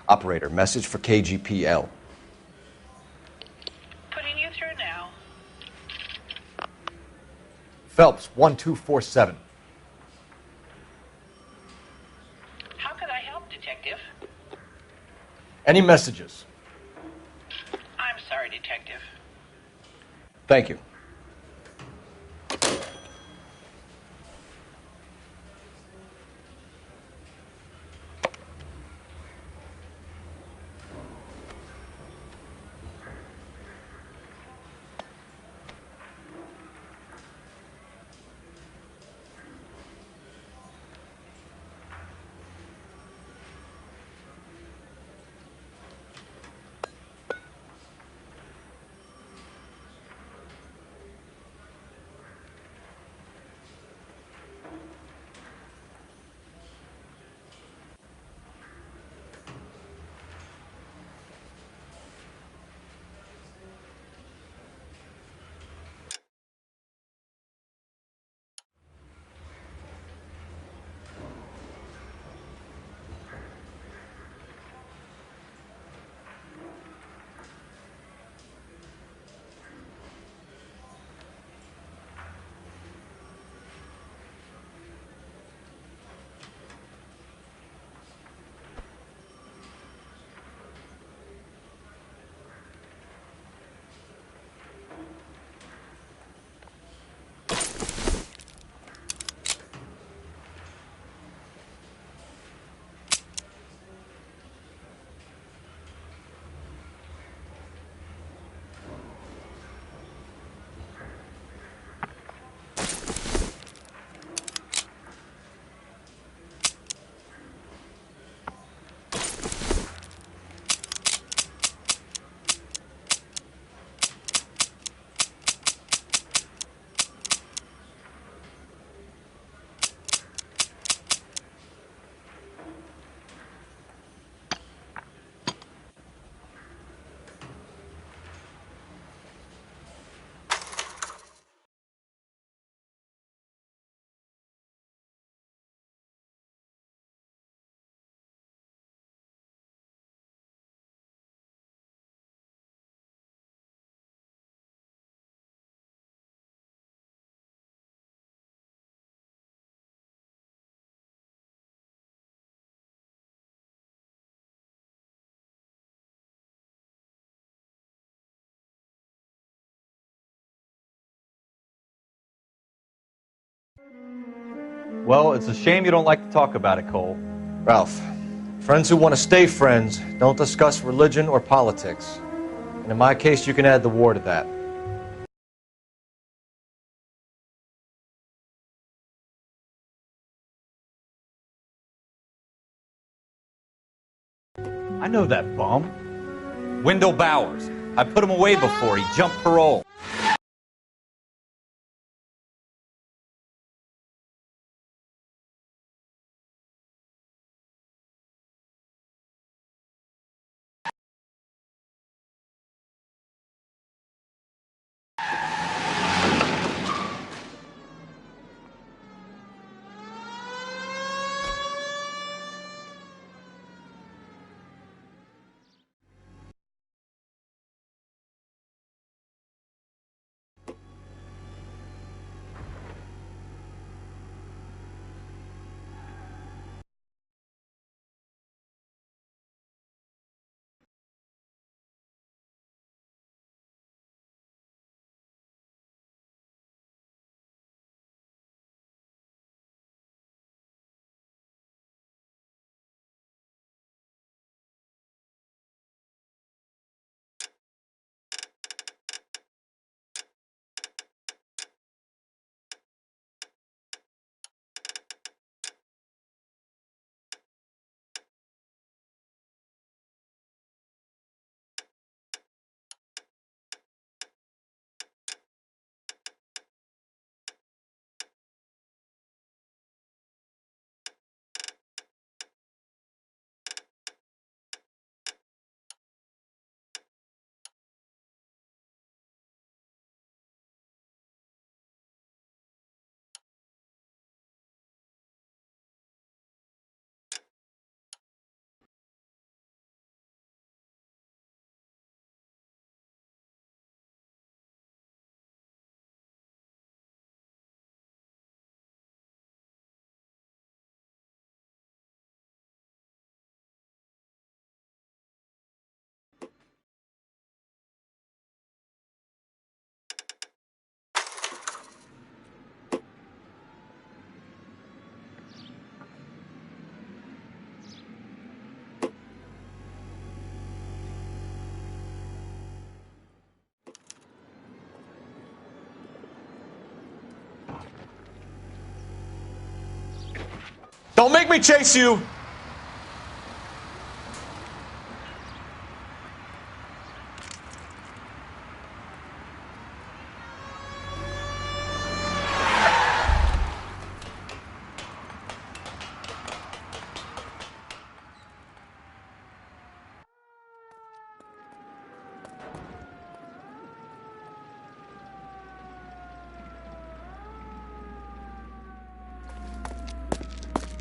Operator, message for KGPL. Putting you through now. Phelps, 1247. How could I help, Detective? Any messages? I'm sorry, Detective. Thank you. Well, it's a shame you don't like to talk about it, Cole. Ralph, friends who want to stay friends don't discuss religion or politics. And in my case, you can add the war to that. I know that bum. Wendell Bowers. I put him away before he jumped parole. Make me chase you!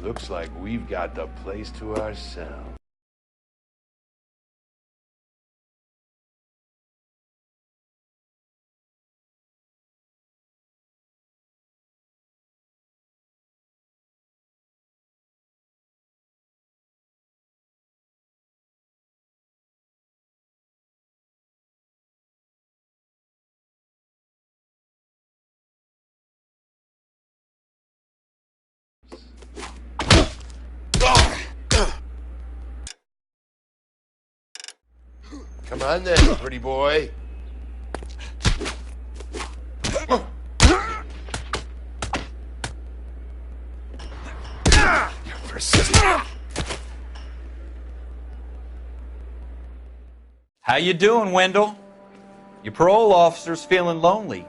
Looks like we've got the place to ourselves. Come on then, pretty boy. You're persistent. How you doing, Wendell? Your parole officer's feeling lonely.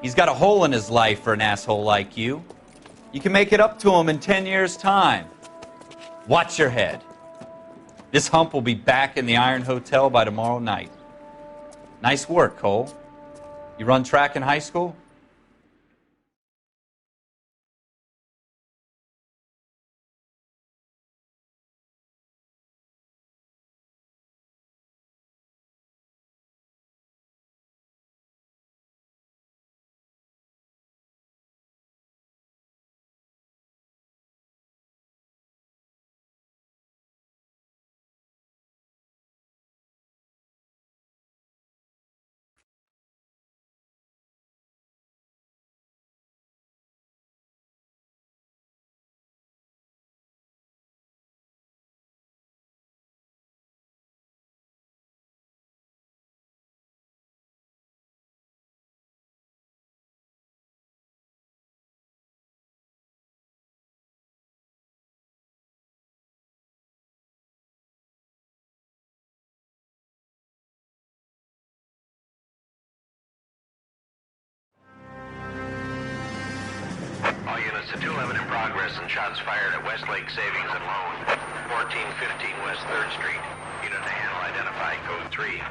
He's got a hole in his life for an asshole like you. You can make it up to him in 10 years' time. Watch your head. This hump will be back in the Iron Hotel by tomorrow night. Nice work, Cole. You run track in high school? All units to 211 in progress and shots fired at Westlake Savings and Loan, 1415 West 3rd Street. Unit to handle identified code 3.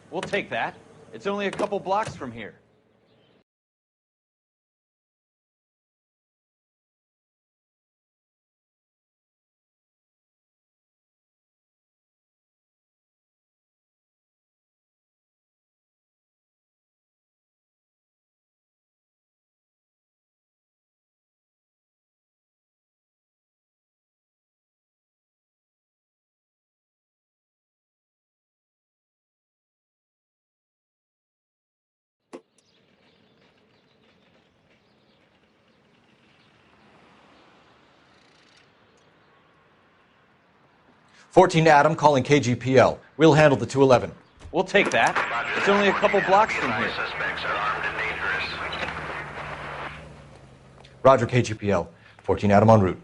We'll take that. It's only a couple blocks from here. '14 Adam calling KGPL. We'll handle the 211. We'll take that. It's only a couple blocks from here. Suspects are armed and dangerous. Roger, KGPL. 14 Adam en route.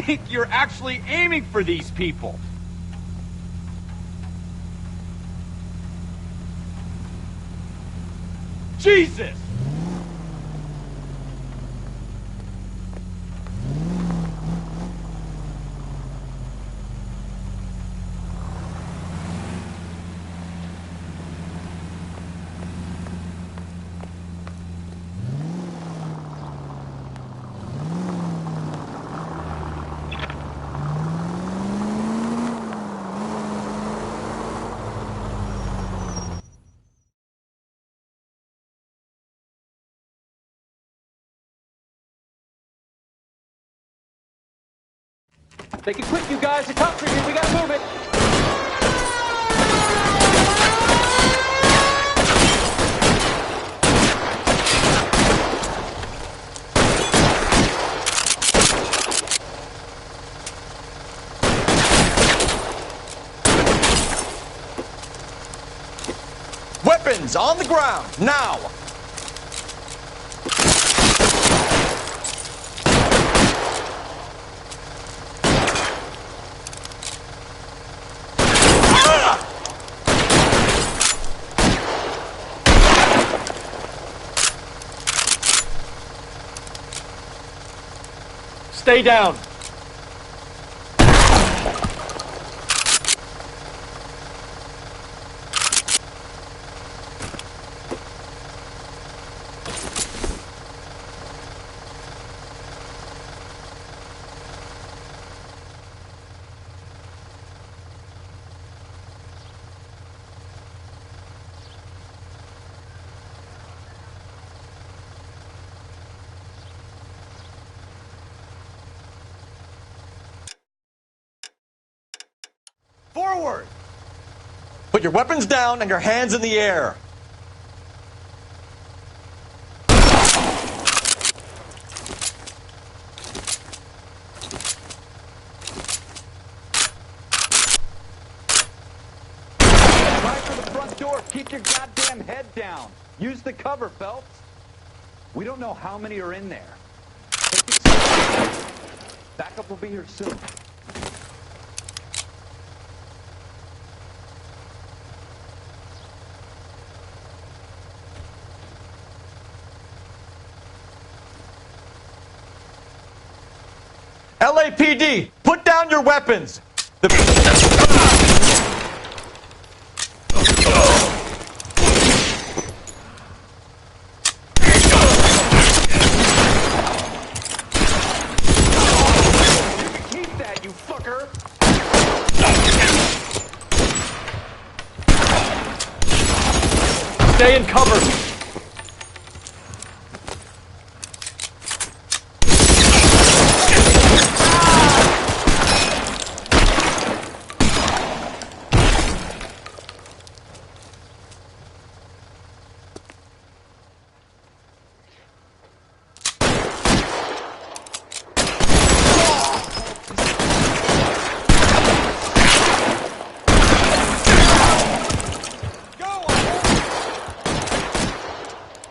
think you're actually aiming for these people? Jesus! Make it quick, you guys. The cops are here. We gotta move it. Weapons on the ground, now! Stay down. Forward! Put your weapons down and your hands in the air. Try for the front door. Keep your goddamn head down. Use the cover, Phelps. We don't know how many are in there. Take it slow. Backup will be here soon. LAPD, put down your weapons. Keep that, you fucker! Stay in cover.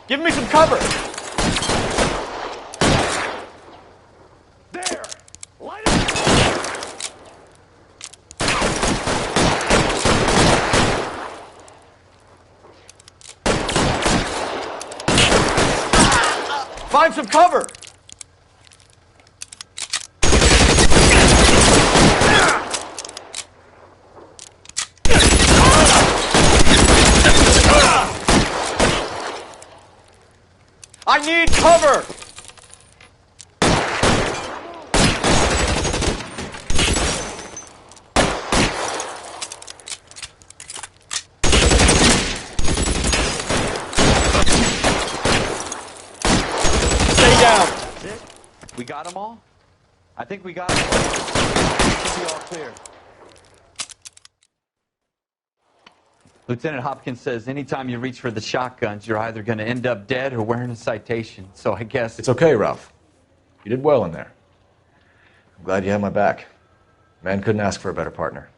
Give me some cover. There! Light it! Find some cover. I need cover! Stay down. That's it? We got them all? I think we got them all. Should be all clear. Lieutenant Hopkins says anytime you reach for the shotguns, you're either going to end up dead or wearing a citation. So I guess It's okay, Ralph. You did well in there. I'm glad you had my back. Man couldn't ask for a better partner.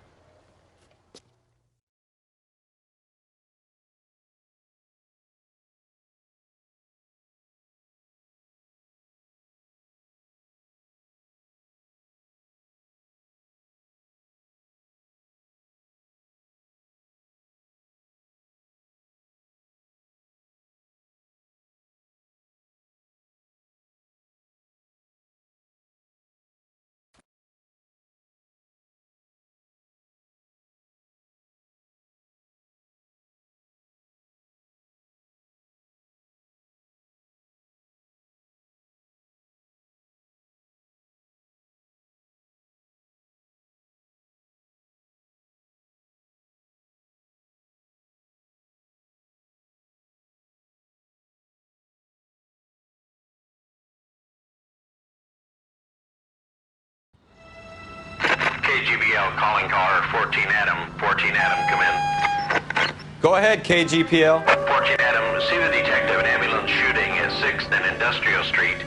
KGBL calling caller 14 Adam. 14 Adam, come in. Go ahead, KGPL. 14 Adam, see the detective, an ambulance shooting at 6th and Industrial Street.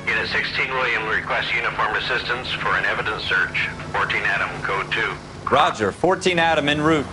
Unit 16 William requests uniformed assistance for an evidence search. 14 Adam, code 2. Roger, 14 Adam en route.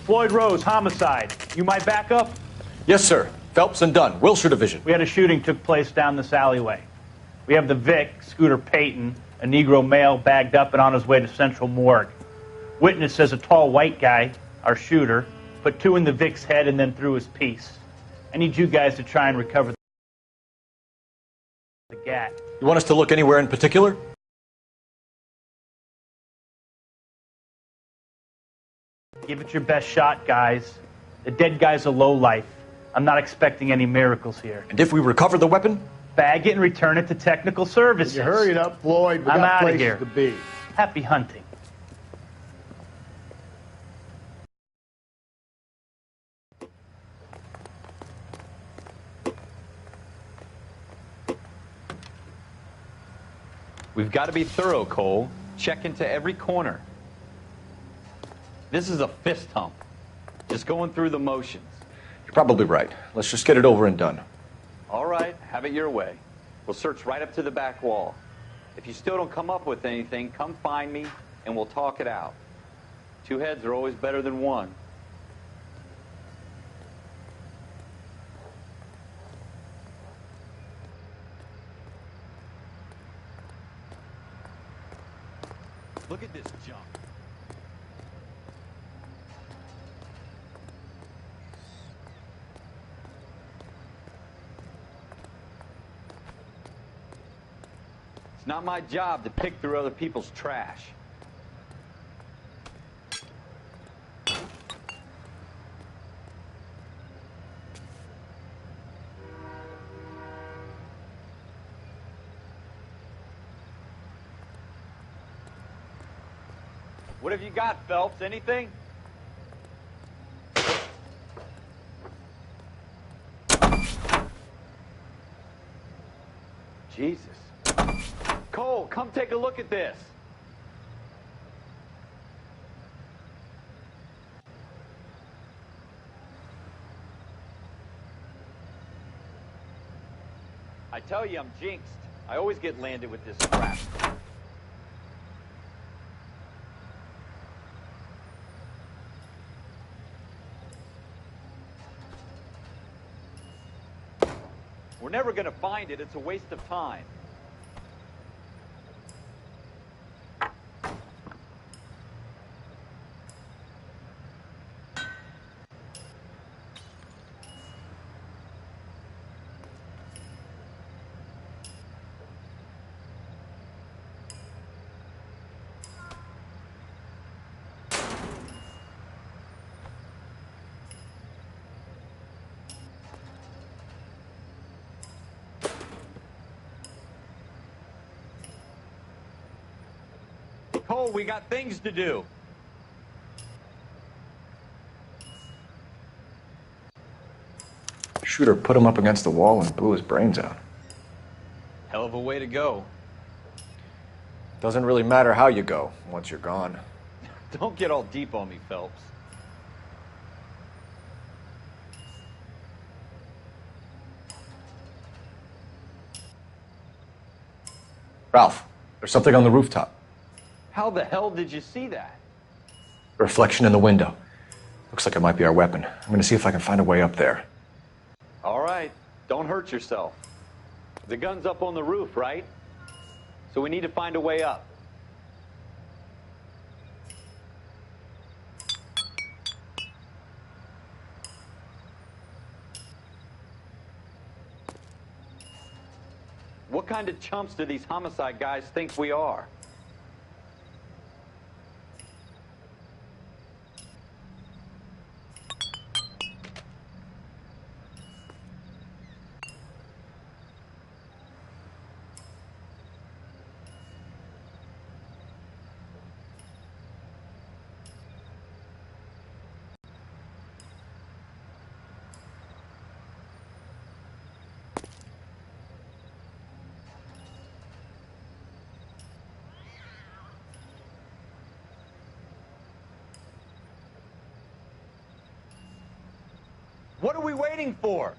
Floyd Rose, homicide. You my backup? Yes, sir. Phelps and Dunn, Wilshire Division. We had a shooting took place down this alleyway. We have the Vic, Scooter Payton, a Negro male bagged up and on his way to Central Morgue. Witness says a tall white guy, our shooter, put 2 in the Vic's head and then threw his piece. I need you guys to try and recover the gat. You want us to look anywhere in particular? Give it your best shot, guys. The dead guy's a lowlife. I'm not expecting any miracles here. And if we recover the weapon? Bag it and return it to technical services. You hurry it up, Floyd. We I'm got outta places here. to be. Happy hunting. We've got to be thorough, Cole. Check into every corner. This is a fist hump. Just going through the motions. You're probably right. Let's just get it over and done. All right, have it your way. We'll search right up to the back wall. If you still don't come up with anything, come find me and we'll talk it out. 2 heads are always better than 1. Look at this junk. It's not my job to pick through other people's trash. What have you got, Phelps? Anything? Jesus. Cole, come take a look at this. I tell you, I'm jinxed. I always get landed with this crap. We're never going to find it. It's a waste of time. Cole, we got things to do. Shooter put him up against the wall and blew his brains out. Hell of a way to go. Doesn't really matter how you go once you're gone. Don't get all deep on me, Phelps. Ralph, there's something on the rooftop. How the hell did you see that? A reflection in the window. Looks like it might be our weapon. I'm gonna see if I can find a way up there. All right, don't hurt yourself. The gun's up on the roof, right? So we need to find a way up. What kind of chumps do these homicide guys think we are? What are we waiting for?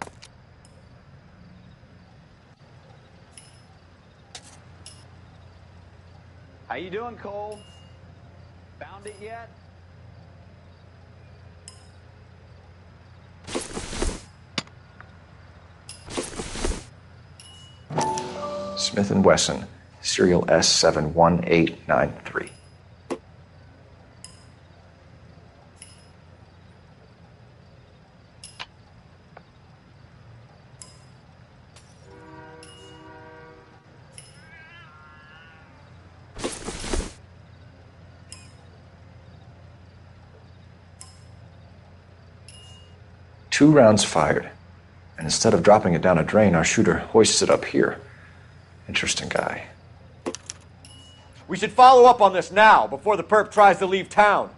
How you doing, Cole? Found it yet? Smith & Wesson, serial S71893. Two rounds fired, and instead of dropping it down a drain, our shooter hoists it up here. Interesting guy. We should follow up on this now, before the perp tries to leave town.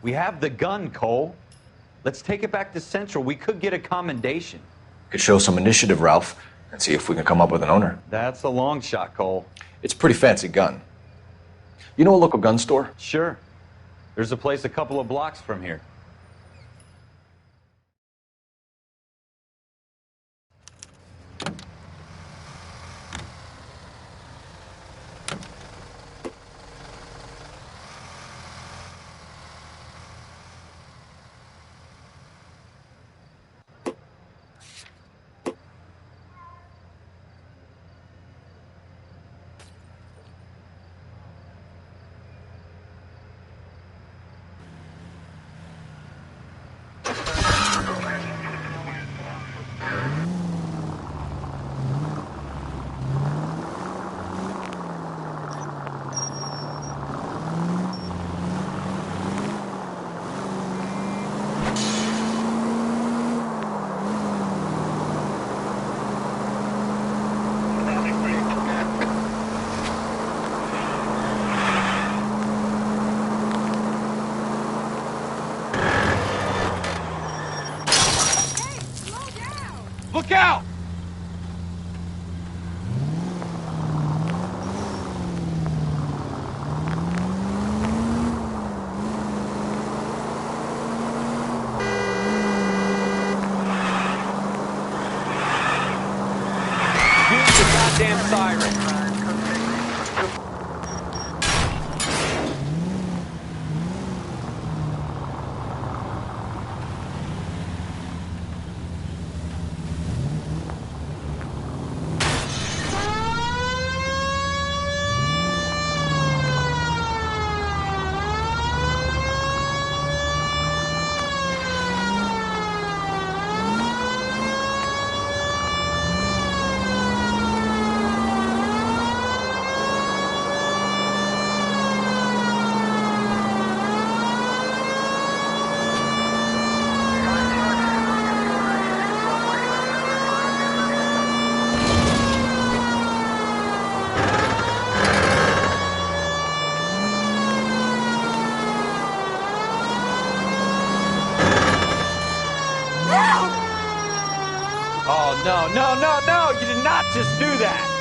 We have the gun, Cole. Let's take it back to Central. We could get a commendation. Could show some initiative, Ralph, and see if we can come up with an owner. That's a long shot, Cole. It's a pretty fancy gun. You know a local gun store? Sure. There's a place a couple of blocks from here. Look out! Use the goddamn siren. Oh, no, no, no, no! You did not just do that!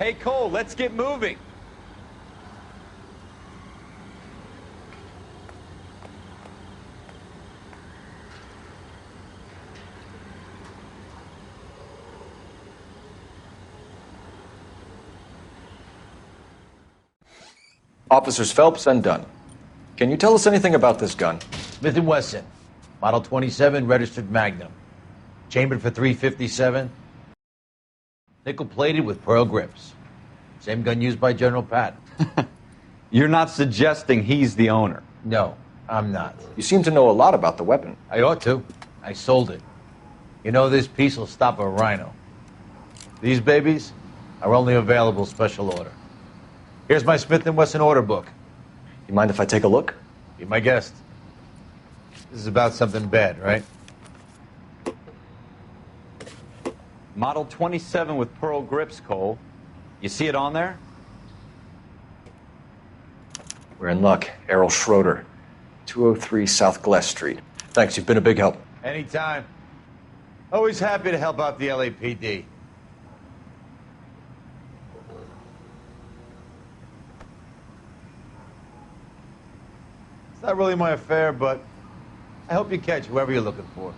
Hey, Cole, let's get moving. Officers Phelps and Dunn. Can you tell us anything about this gun? Smith & Wesson, Model 27, registered Magnum. Chambered for .357. Nickel-plated with pearl grips. Same gun used by General Patton. You're not suggesting he's the owner? No, I'm not. You seem to know a lot about the weapon. I ought to. I sold it. You know, this piece will stop a rhino. These babies are only available special order. Here's my Smith & Wesson order book. You mind if I take a look? Be my guest. This is about something bad, right? Model 27 with pearl grips, Cole. You see it on there? We're in luck. Errol Schroeder, 203 South Glass Street. Thanks, you've been a big help. Anytime. Always happy to help out the LAPD. It's not really my affair, but I hope you catch whoever you're looking for.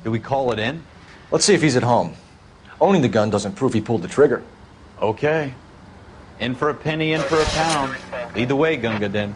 Do we call it in? Let's see if he's at home. Owning the gun doesn't prove he pulled the trigger. Okay. In for a penny, in for a pound. Lead the way, Gunga Din.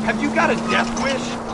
Have you got a death wish?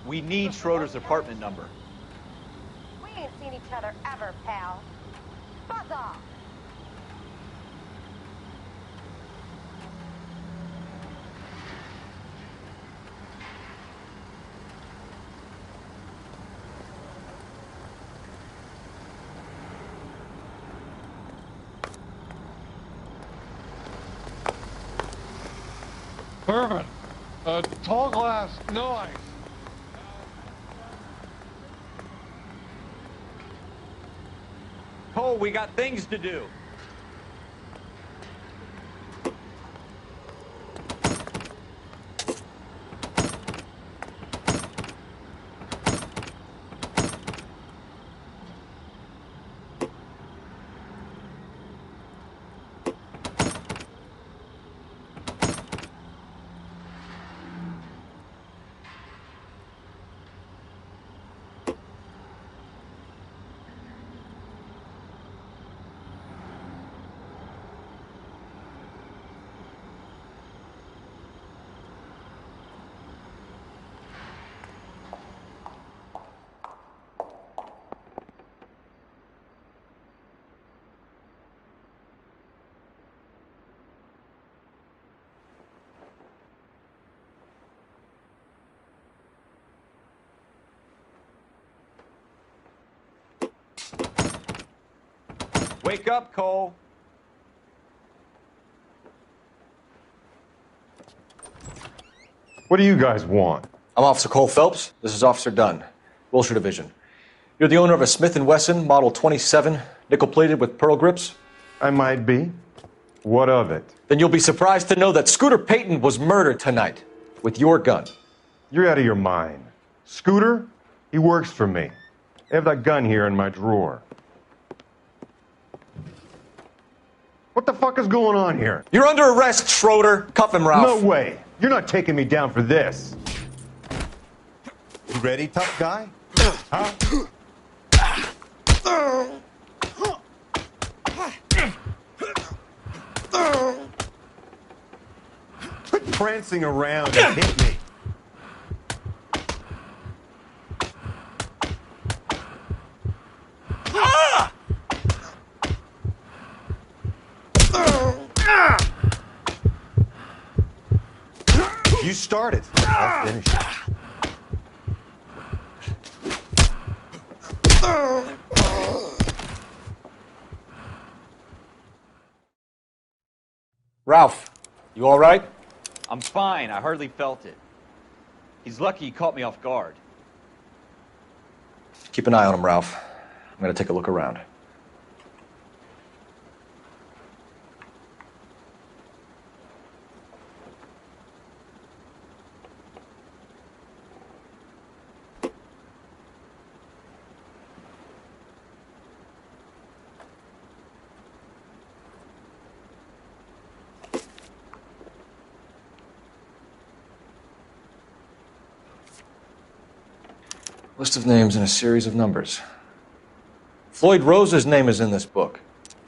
We need Schroeder's apartment number. We ain't seen each other ever, pal. Buzz off! Bourbon. Tall glass, no ice. Cole, we got things to do. Wake up, Cole. What do you guys want? I'm Officer Cole Phelps. This is Officer Dunn, Wilshire Division. You're the owner of a Smith & Wesson Model 27, nickel-plated with pearl grips? I might be. What of it? Then you'll be surprised to know that Scooter Payton was murdered tonight with your gun. You're out of your mind. Scooter? He works for me. I have that gun here in my drawer. What the fuck is going on here? You're under arrest, Schroeder. Cuff him, Ralph. No way. You're not taking me down for this. You ready, tough guy? Huh? Quit prancing around and hit me. You started. I'll finish it. Ralph, you all right? I'm fine. I hardly felt it. He's lucky he caught me off guard. Keep an eye on him, Ralph. I'm going to take a look around. List of names and a series of numbers. Floyd Rose's name is in this book.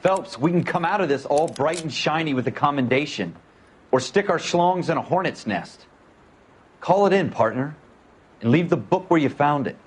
Phelps, we can come out of this all bright and shiny with a commendation. Or stick our schlongs in a hornet's nest. Call it in, partner. And leave the book where you found it.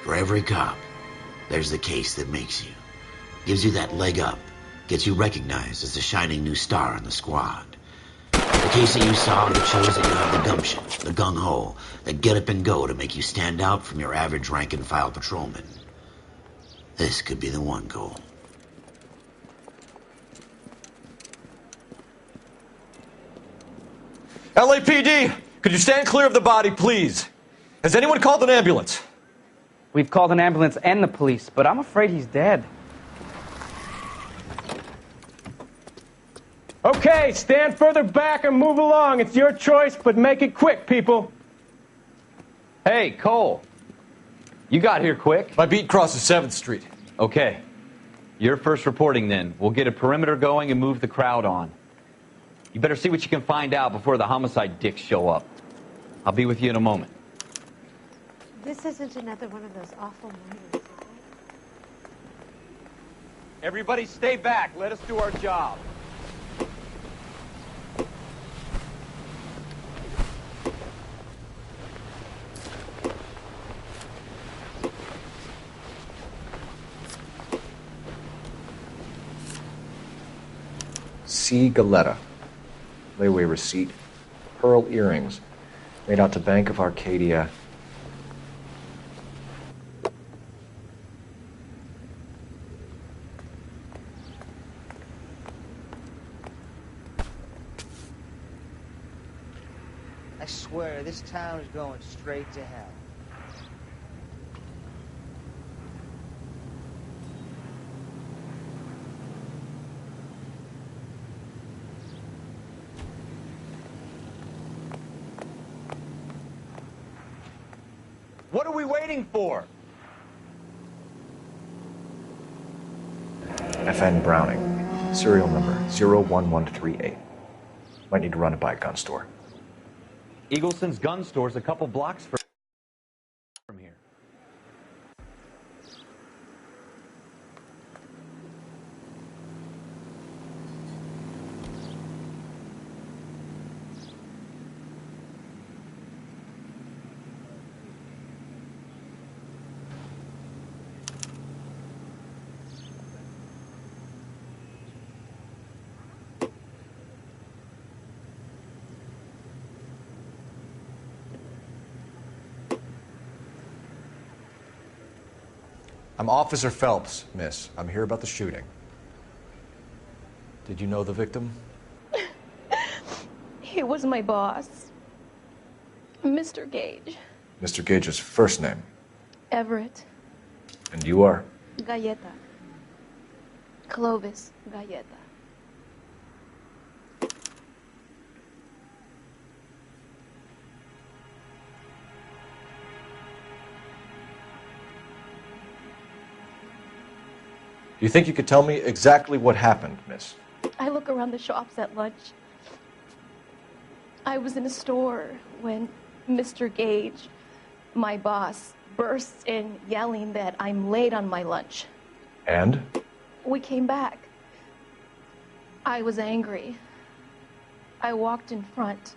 For every cop, there's the case that makes you. Gives you that leg up. Gets you recognized as the shining new star in the squad. The case that you saw that shows that you have the gumption, the gung-ho, that get up and go to make you stand out from your average rank-and-file patrolman. This could be the one, Cole. LAPD, could you stand clear of the body, please? Has anyone called an ambulance? We've called an ambulance and the police, but I'm afraid he's dead. Okay, stand further back and move along. It's your choice, but make it quick, people. Hey, Cole. You got here quick. My beat crosses 7th Street. Okay. You're first reporting then. We'll get a perimeter going and move the crowd on. You better see what you can find out before the homicide dicks show up. I'll be with you in a moment. This isn't another one of those awful murders. Everybody stay back. Let us do our job. C. Galetta. Layaway receipt. Pearl earrings. Made out to Bank of Arcadia. I swear, this town is going straight to hell. What are we waiting for? FN Browning. Serial number 01138. Might need to run it by a gun store. Eagleson's gun store's a couple blocks from here. I'm Officer Phelps, miss. I'm here about the shooting. Did you know the victim? He was my boss, Mr. Gage. Mr. Gage's first name. Everett. And you are? Galleta. Clovis Galleta. Do you think you could tell me exactly what happened, miss? I look around the shops at lunch. I was in a store when Mr. Gage, my boss, bursts in yelling that I'm late on my lunch. And? We came back. I was angry. I walked in front.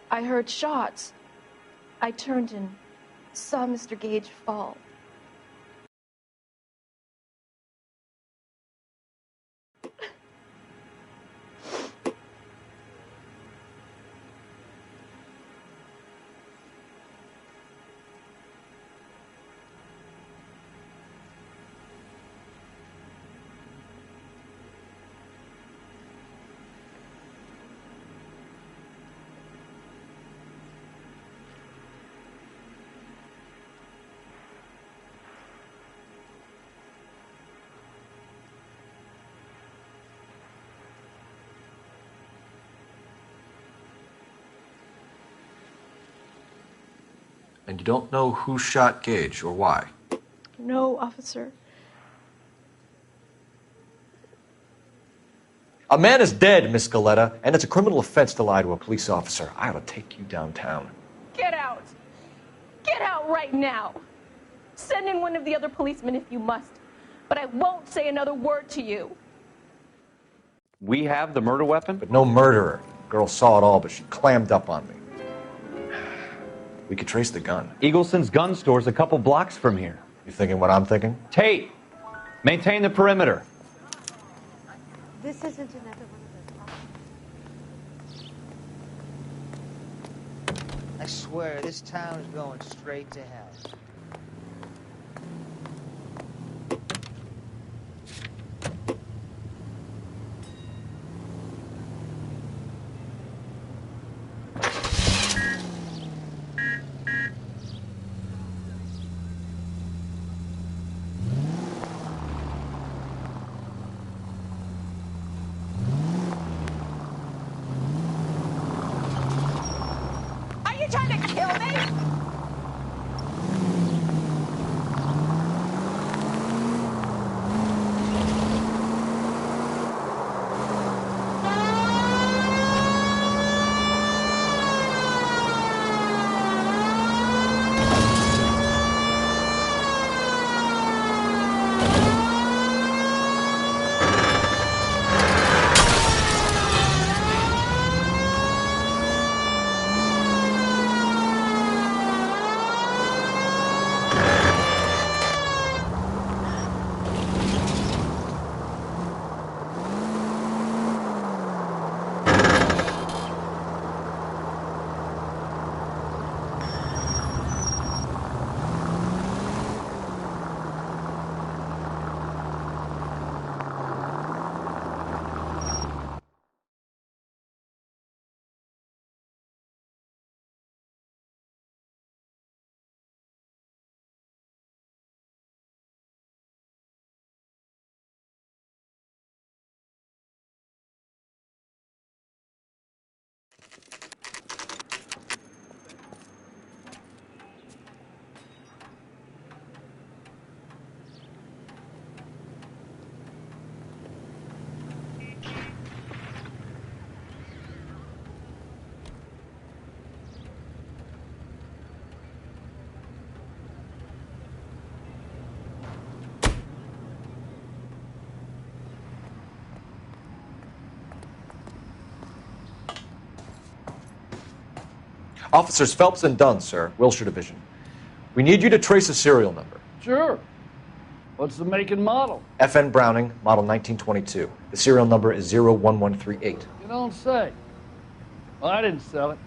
I heard shots. I turned and saw Mr. Gage fall. And you don't know who shot Gage or why? No, officer. A man is dead, Miss Galletta, and it's a criminal offense to lie to a police officer. I ought to take you downtown. Get out! Get out right now! Send in one of the other policemen if you must, but I won't say another word to you. We have the murder weapon? But no murderer. Girl saw it all, but she clammed up on me. We could trace the gun. Eagleson's gun store's a couple blocks from here. You thinking what I'm thinking? Tate, maintain the perimeter. This isn't another one of those. I swear, this town is going straight to hell. Are you trying to kill me? Officers Phelps and Dunn, sir, Wilshire Division. We need you to trace a serial number. Sure. What's the make and model? FN Browning, model 1922. The serial number is 01138. You don't say. Well, I didn't sell it.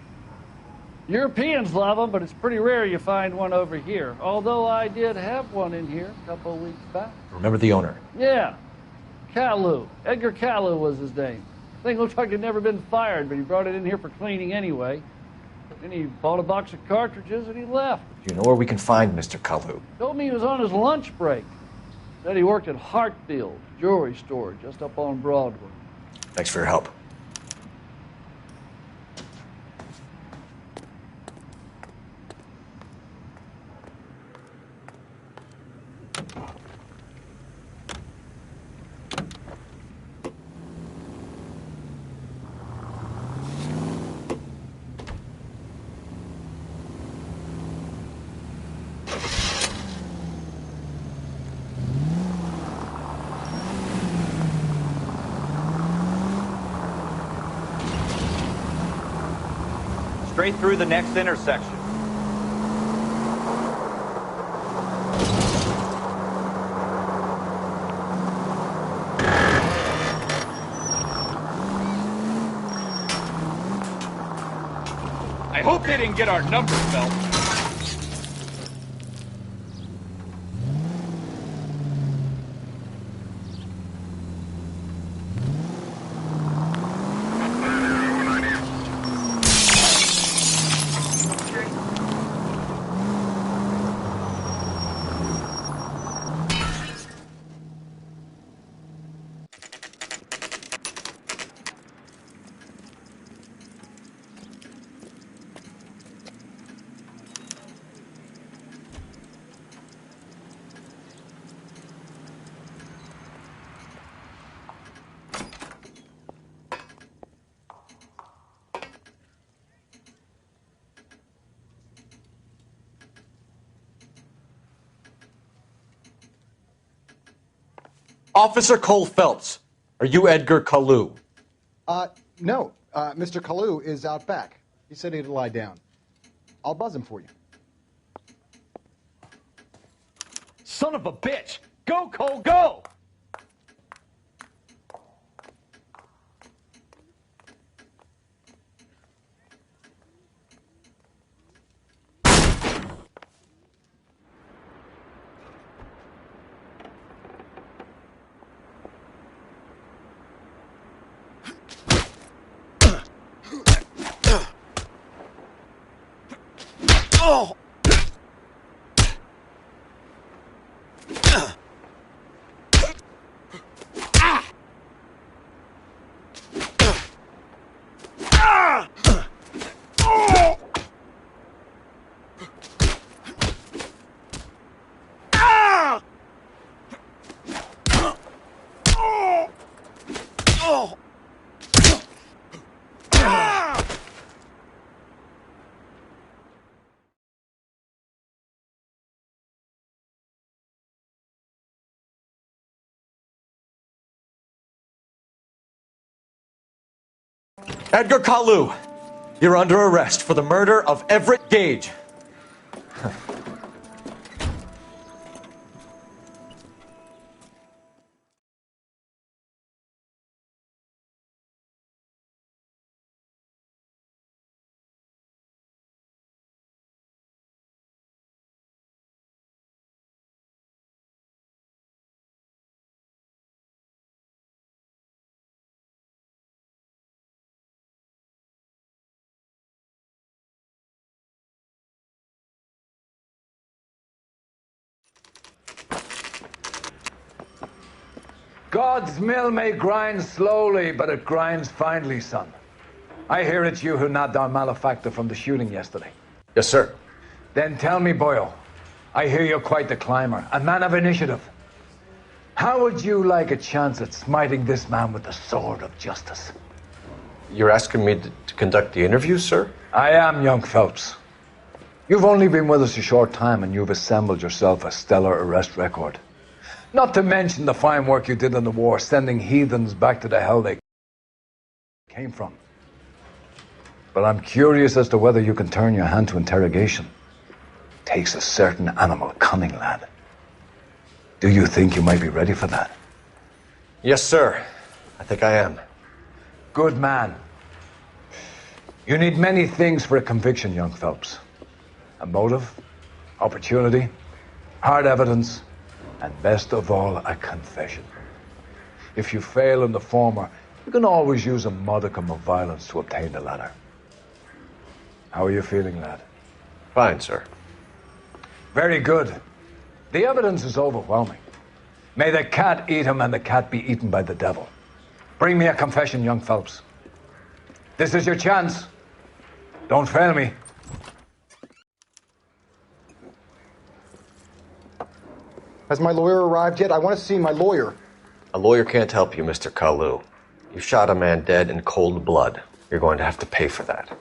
Europeans love them, but it's pretty rare you find one over here. Although I did have one in here a couple of weeks back. Remember the owner? Yeah. Kalu. Edgar Kalu was his name. Thing looked like he'd never been fired, but he brought it in here for cleaning anyway. Then he bought a box of cartridges and he left. Do you know where we can find Mr. Kalu? Told me he was on his lunch break. Said he worked at Hartfield jewelry store just up on Broadway. Thanks for your help. Straight through the next intersection. I hope they didn't get our number, Phelps. Officer Cole Phelps, are you Edgar Kalu? No. Mr. Kalu is out back. He said he'd lie down. I'll buzz him for you. Son of a bitch! Go, Cole, go! Oh! Edgar Kalu, you're under arrest for the murder of Everett Gage. God's mill may grind slowly, but it grinds finely, son. I hear it's you who nabbed our malefactor from the shooting yesterday. Yes, sir. Then tell me, boyo, I hear you're quite the climber, a man of initiative. How would you like a chance at smiting this man with the sword of justice? You're asking me to conduct the interview, sir? I am, young Phelps. You've only been with us a short time, and you've assembled yourself a stellar arrest record. Not to mention the fine work you did in the war, sending heathens back to the hell they came from. But I'm curious as to whether you can turn your hand to interrogation. Takes a certain animal cunning, lad. Do you think you might be ready for that? Yes, sir. I think I am. Good man. You need many things for a conviction, young Phelps. A motive, opportunity, hard evidence, and best of all, a confession. If you fail in the former, you can always use a modicum of violence to obtain the latter. How are you feeling, lad? Fine, sir. Very good. The evidence is overwhelming. May the cat eat him and the cat be eaten by the devil. Bring me a confession, young Phelps. This is your chance. Don't fail me. Has my lawyer arrived yet? I want to see my lawyer. A lawyer can't help you, Mr. Kalu. You shot a man dead in cold blood. You're going to have to pay for that.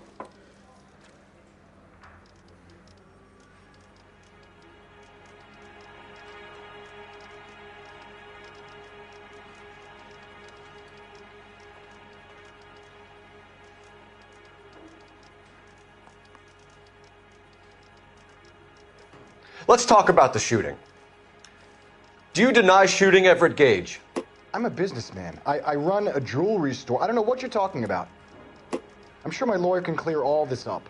Let's talk about the shooting. Do you deny shooting Everett Gage? I'm a businessman. I run a jewelry store. I don't know what you're talking about. I'm sure my lawyer can clear all this up.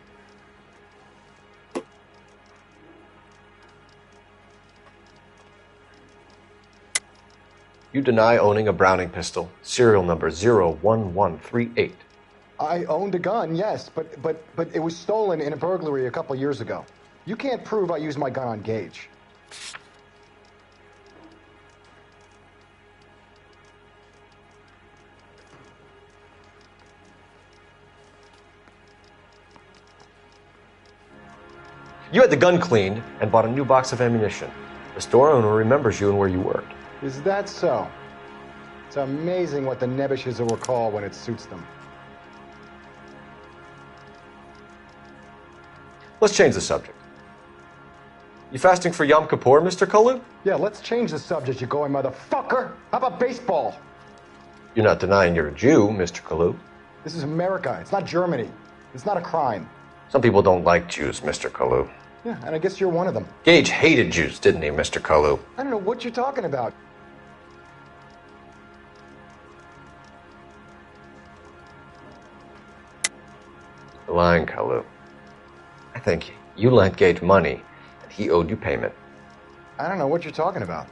You deny owning a Browning pistol, serial number 01138. I owned a gun, yes, but it was stolen in a burglary a couple years ago. You can't prove I used my gun on Gage. You had the gun cleaned and bought a new box of ammunition. The store owner remembers you and where you worked. Is that so? It's amazing what the nebbishes will recall when it suits them. Let's change the subject. You fasting for Yom Kippur, Mr. Kalu? Yeah, let's change the subject, you going motherfucker. How about baseball? You're not denying you're a Jew, Mr. Kalu. This is America. It's not Germany. It's not a crime. Some people don't like Jews, Mr. Kalu. Yeah, and I guess you're one of them. Gage hated Jews, didn't he, Mr. Kalu? I don't know what you're talking about. You're lying, Kalu. I think you lent Gage money and he owed you payment. I don't know what you're talking about.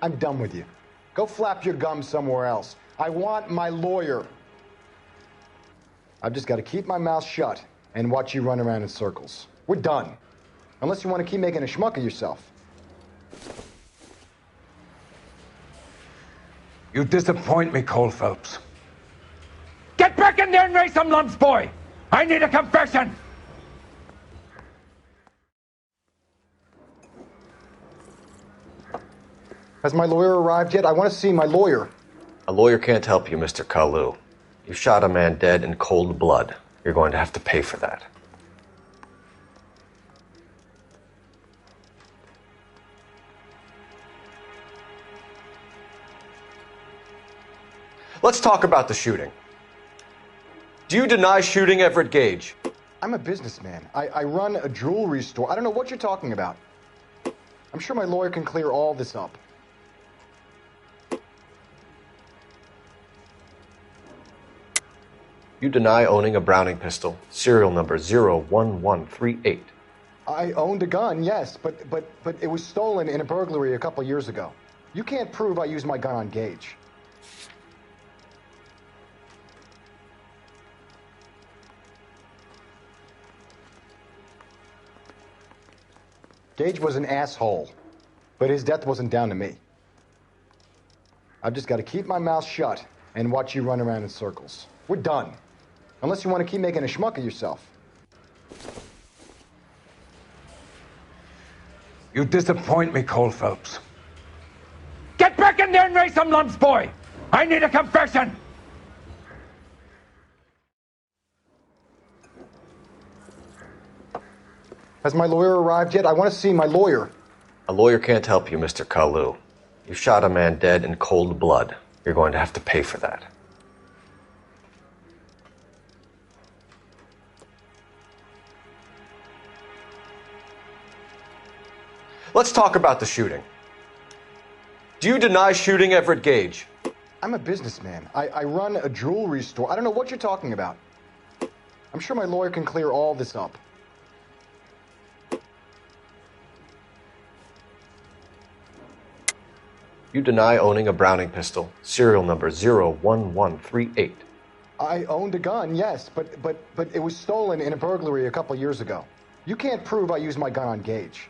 I'm done with you. Go flap your gums somewhere else. I want my lawyer. I've just got to keep my mouth shut and watch you run around in circles. We're done. Unless you want to keep making a schmuck of yourself. You disappoint me, Cole Phelps. Get back in there and raise some lumps, boy! I need a confession! Has my lawyer arrived yet? I want to see my lawyer. A lawyer can't help you, Mr. Kalu. You shot a man dead in cold blood. You're going to have to pay for that. Let's talk about the shooting. Do you deny shooting Everett Gage? I'm a businessman. I run a jewelry store. I don't know what you're talking about. I'm sure my lawyer can clear all this up. You deny owning a Browning pistol, serial number 01138. I owned a gun, yes, but it was stolen in a burglary a couple years ago. You can't prove I used my gun on Gage. Gage was an asshole, but his death wasn't down to me. I've just got to keep my mouth shut and watch you run around in circles. We're done. Unless you want to keep making a schmuck of yourself. You disappoint me, Cole Phelps. Get back in there and raise some lumps, boy! I need a confession! Has my lawyer arrived yet? I want to see my lawyer. A lawyer can't help you, Mr. Kalu. You shot a man dead in cold blood. You're going to have to pay for that. Let's talk about the shooting. Do you deny shooting Everett Gage? I'm a businessman. I run a jewelry store. I don't know what you're talking about. I'm sure my lawyer can clear all this up. You deny owning a Browning pistol, serial number 01138. I owned a gun, yes, but it was stolen in a burglary a couple years ago. You can't prove I used my gun on Gage.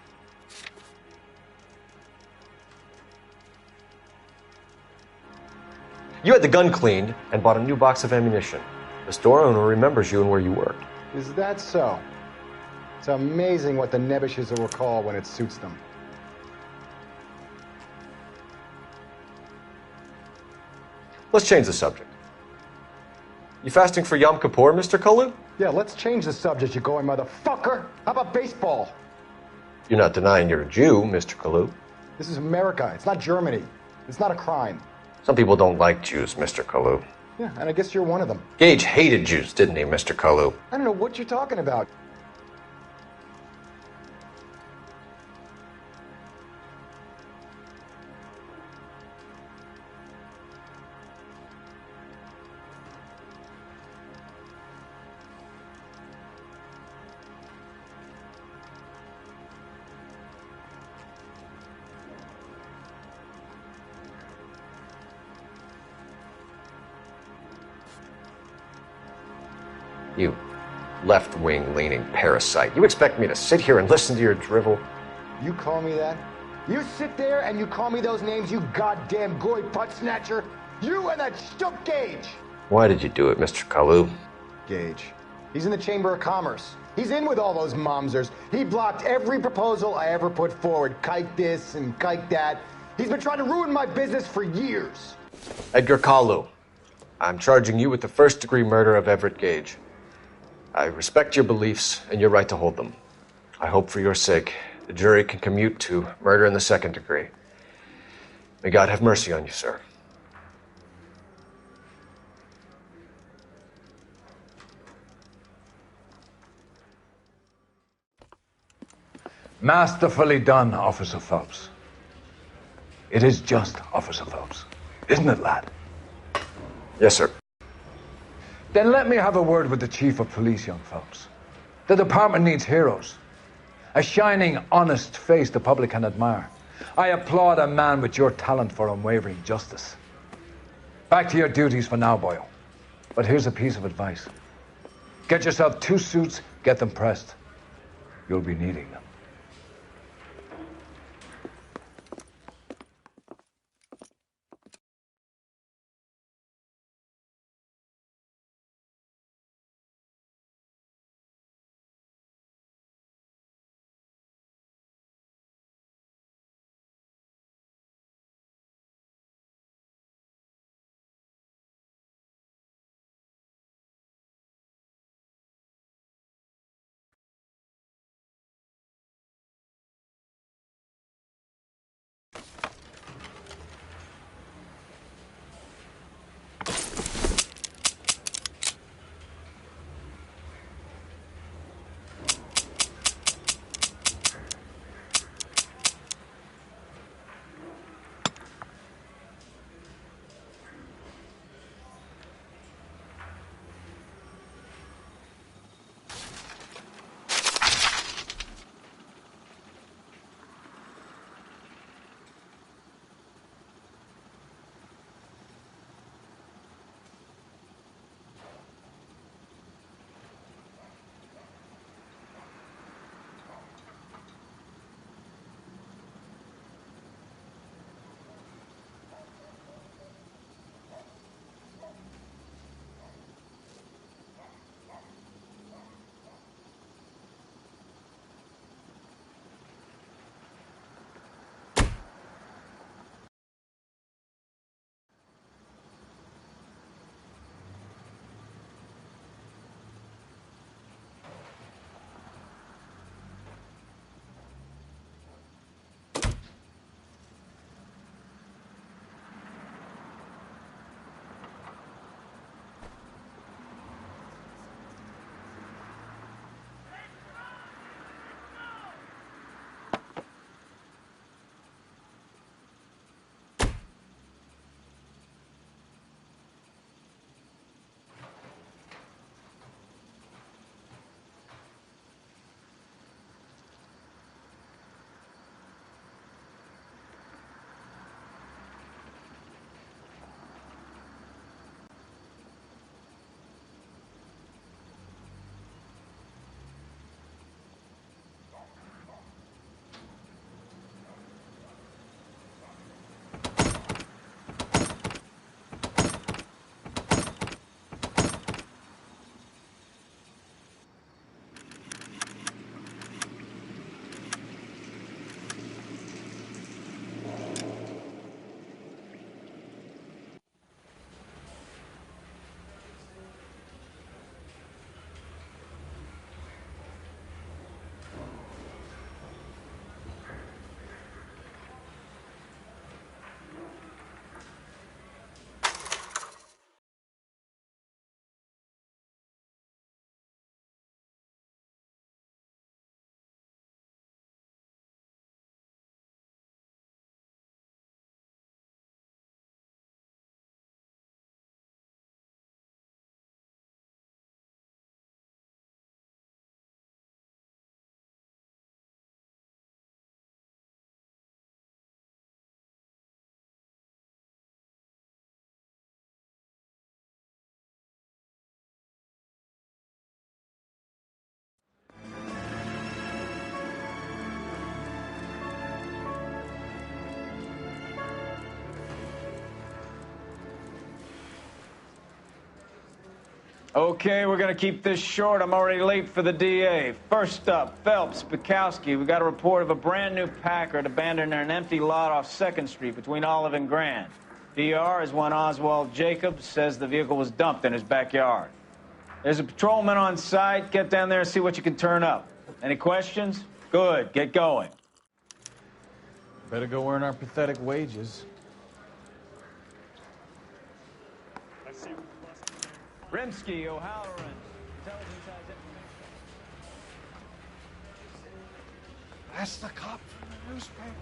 You had the gun cleaned and bought a new box of ammunition. The store owner remembers you and where you worked. Is that so? It's amazing what the Nebbishes will recall when it suits them. Let's change the subject. You fasting for Yom Kippur, Mr. Kalu? Yeah, let's change the subject, you going motherfucker. How about baseball? You're not denying you're a Jew, Mr. Kalu. This is America. It's not Germany. It's not a crime. Some people don't like Jews, Mr. Kalu. Yeah, and I guess you're one of them. Gage hated Jews, didn't he, Mr. Kalu? I don't know what you're talking about. You left-wing leaning parasite. You expect me to sit here and listen to your drivel? You call me that? You sit there and you call me those names, you goddamn goy putt snatcher? You and that stump Gage! Why did you do it, Mr. Kalu? Gage. He's in the Chamber of Commerce. He's in with all those momsers. He blocked every proposal I ever put forward. Kike this and kike that. He's been trying to ruin my business for years. Edgar Kalu, I'm charging you with the first-degree murder of Everett Gage. I respect your beliefs and your right to hold them. I hope for your sake the jury can commute to murder in the second degree. May God have mercy on you, sir. Masterfully done, Officer Phelps. It is just Officer Phelps, isn't it, lad? Yes, sir. Then let me have a word with the Chief of Police, young Phelps. The department needs heroes. A shining, honest face the public can admire. I applaud a man with your talent for unwavering justice. Back to your duties for now, Boyle. But here's a piece of advice. Get yourself 2 suits, get them pressed. You'll be needing them. Okay, we're gonna keep this short. I'm already late for the DA. First up, Phelps, Bukowski. We got a report of a brand new Packard abandoned in an empty lot off 2nd Street between Olive and Grand. PR is one Oswald Jacobs says the vehicle was dumped in his backyard. There's a patrolman on site. Get down there and see what you can turn up. Any questions? Good, get going. Better go earn our pathetic wages. Rimsky, O'Halloran. Intelligence has information. That's the cop from the newspapers.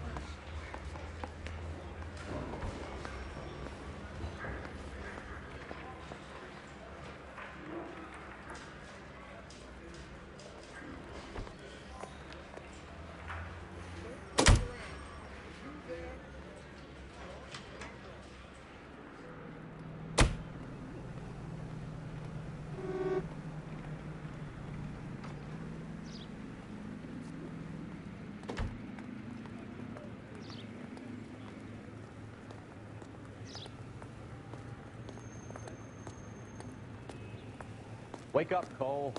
Wake up, Cole.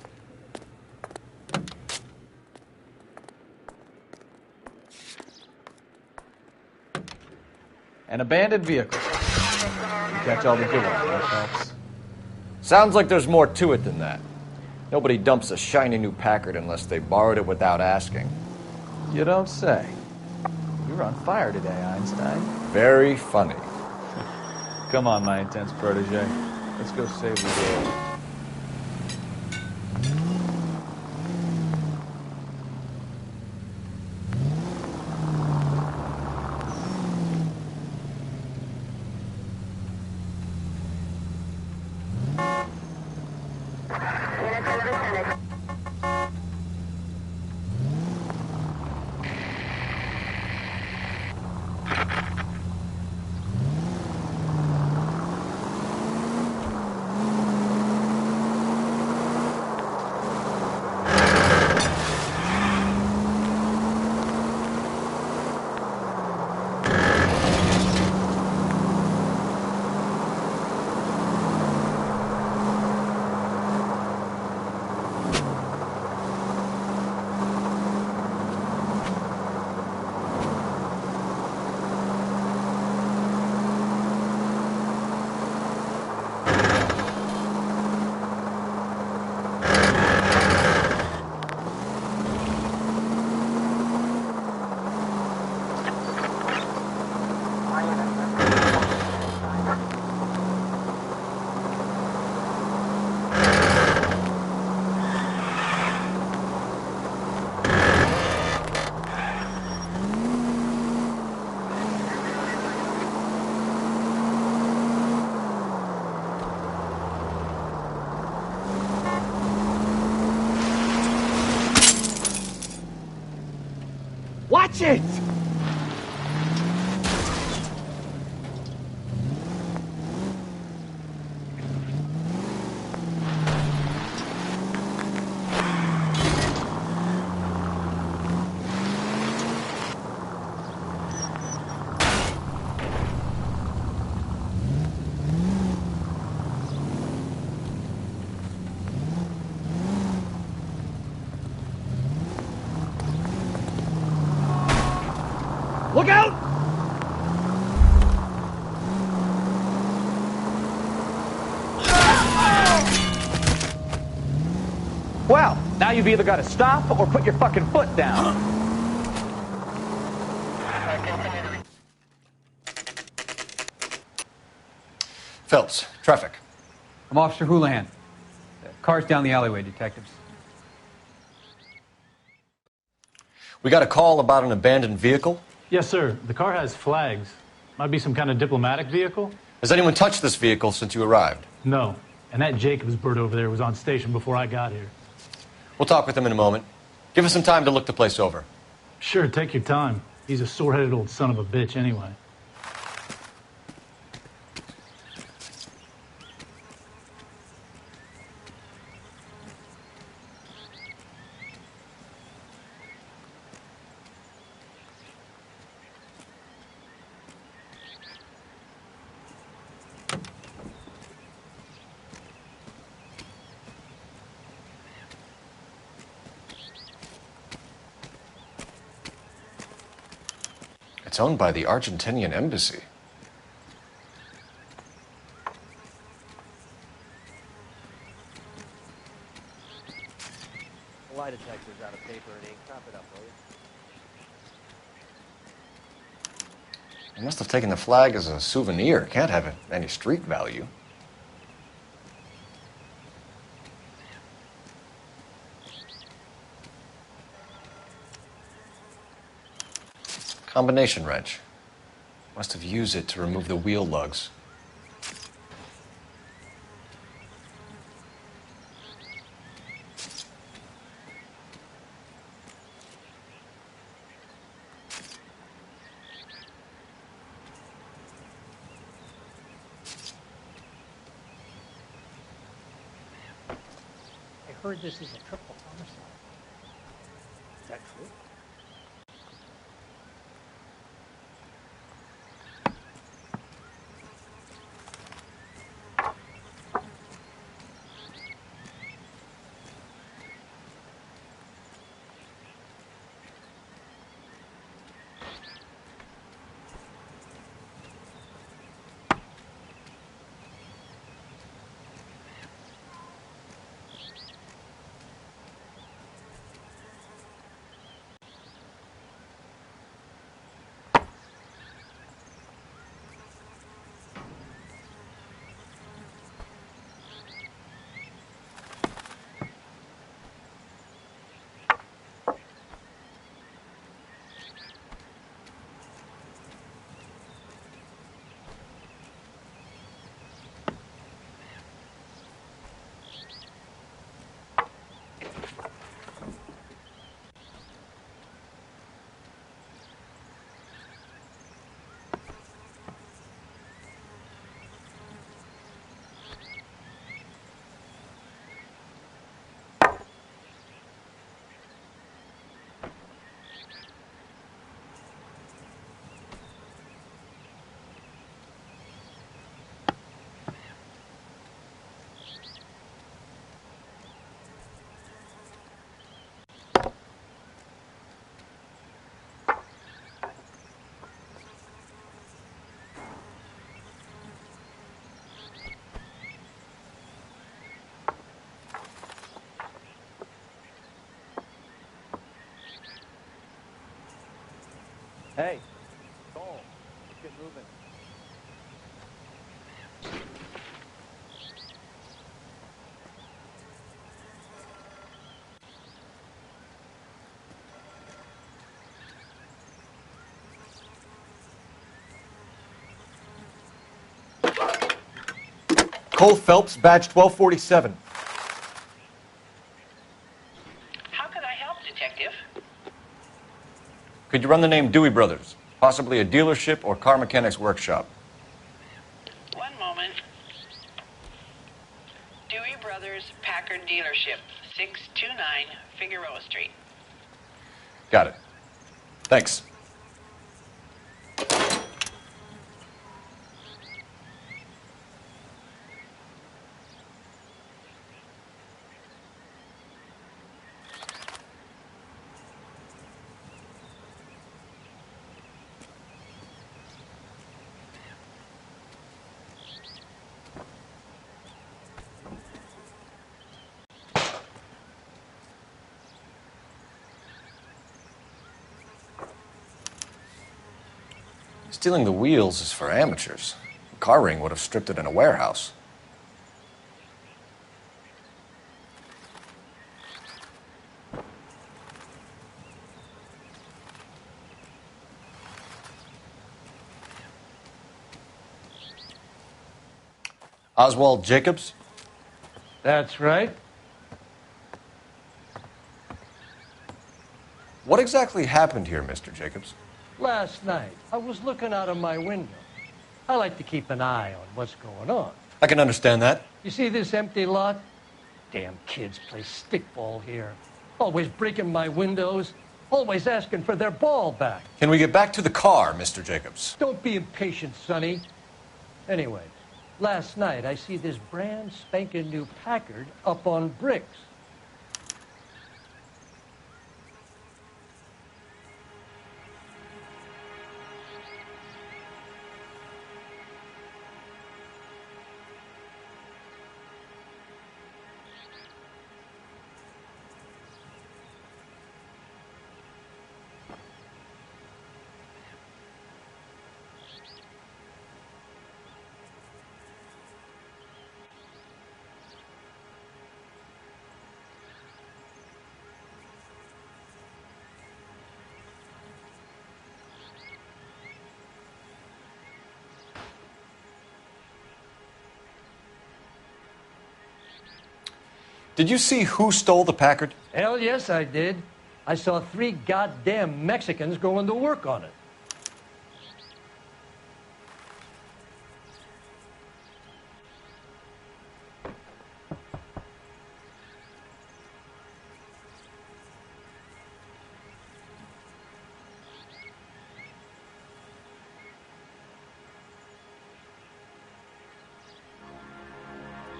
An abandoned vehicle. You catch all the good ones, right, Phelps? Sounds like there's more to it than that. Nobody dumps a shiny new Packard unless they borrowed it without asking. You don't say. You're on fire today, Einstein. Very funny. Come on, my intense protege. Let's go save the world. Watch it! Look out! Well, now you've either got to stop or put your fucking foot down. Phelps, traffic. I'm Officer Houlihan. Car's down the alleyway, detectives. We got a call about an abandoned vehicle. Yes, sir. The car has flags. Might be some kind of diplomatic vehicle. Has anyone touched this vehicle since you arrived? No. And that Jacobs bird over there was on station before I got here. We'll talk with him in a moment. Give us some time to look the place over. Sure, take your time. He's a sore-headed old son of a bitch anyway. It's owned by the Argentinian embassy. The lie detector's out of paper and ink. Top it up, will you? They must have taken the flag as a souvenir. Can't have any street value. Combination wrench. Must have used it to remove the wheel lugs. I heard this is a triple homicide. Is that true? Hey, Cole, let's get moving. Cole Phelps, badge 1247. How can I help, Detective? Could you run the name Dewey Brothers? Possibly a dealership or car mechanics workshop. One moment. Dewey Brothers Packard Dealership, 629 Figueroa Street. Got it. Thanks. Stealing the wheels is for amateurs. A car ring would have stripped it in a warehouse. Oswald Jacobs? That's right. What exactly happened here, Mr. Jacobs? Last night, I was looking out of my window. I like to keep an eye on what's going on. I can understand that. You see this empty lot? Damn kids play stickball here. Always breaking my windows. Always asking for their ball back. Can we get back to the car, Mr. Jacobs? Don't be impatient, Sonny. Anyways, last night I see this brand spanking new Packard up on bricks. Did you see who stole the Packard? Hell yes, I did. I saw 3 goddamn Mexicans going to work on it.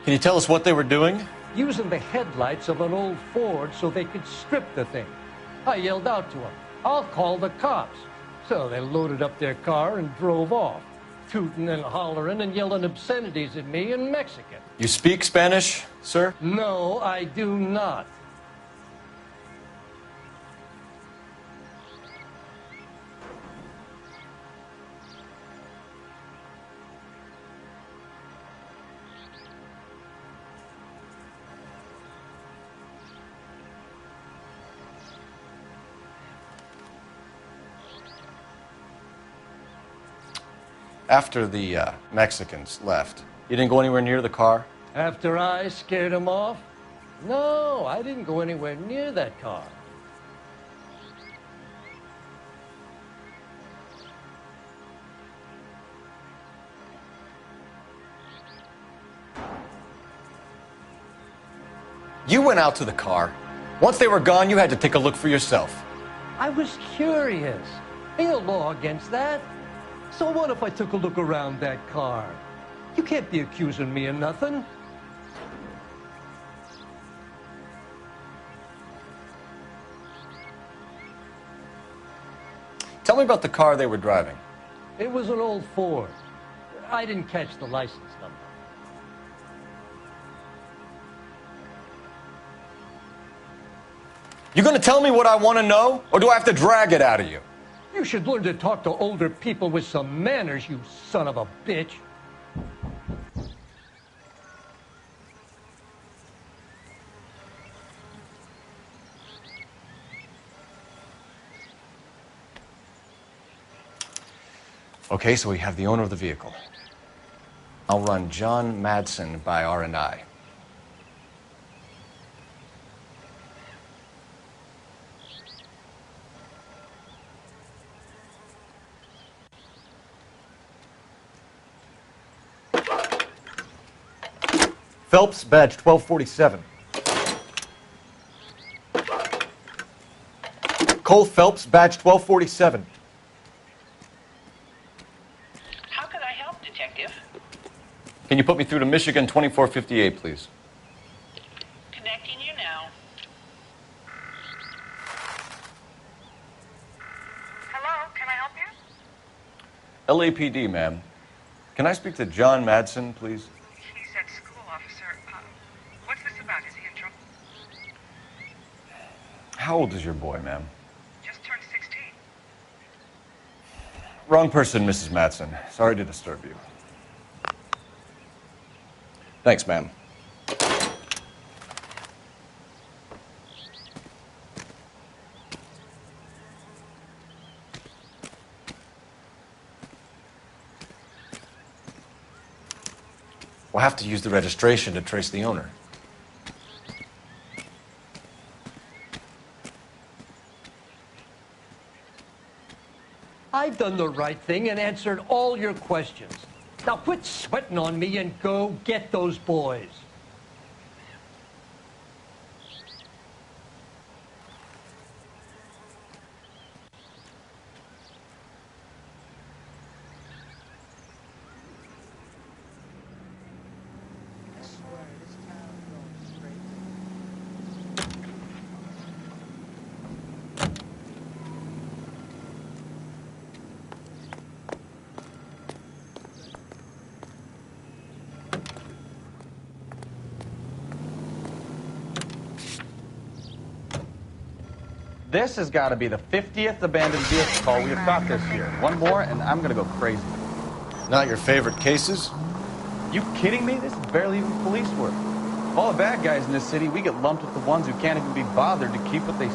Can you tell us what they were doing? Using the headlights of an old Ford so they could strip the thing. I yelled out to them, "I'll call the cops." So they loaded up their car and drove off, tooting and hollering and yelling obscenities at me in Mexican. You speak Spanish, sir? No, I do not. After the Mexicans left, you didn't go anywhere near the car? After I scared them off? No, I didn't go anywhere near that car. You went out to the car. Once they were gone, you had to take a look for yourself. I was curious. Ain't no law against that. So what if I took a look around that car? You can't be accusing me of nothing. Tell me about the car they were driving. It was an old Ford. I didn't catch the license number. You gonna tell me what I want to know, or do I have to drag it out of you? You should learn to talk to older people with some manners, you son of a bitch. Okay, so we have the owner of the vehicle. I'll run John Madsen by R&I. Phelps, badge 1247. Cole Phelps, badge 1247. How can I help, Detective? Can you put me through to Michigan 2458, please? Connecting you now. Hello, can I help you? LAPD, ma'am. Can I speak to John Madsen, please? He's at school, officer. What's this about? Is he in trouble? How old is your boy, ma'am? Just turned 16. Wrong person, Mrs. Madsen. Sorry to disturb you. Thanks, ma'am. We'll have to use the registration to trace the owner. I've done the right thing and answered all your questions. Now quit sweating on me and go get those boys. This has got to be the 50th abandoned vehicle call we have got this year. One more, and I'm going to go crazy. Not your favorite cases? You kidding me? This is barely even police work. All the bad guys in this city, we get lumped with the ones who can't even be bothered to keep what they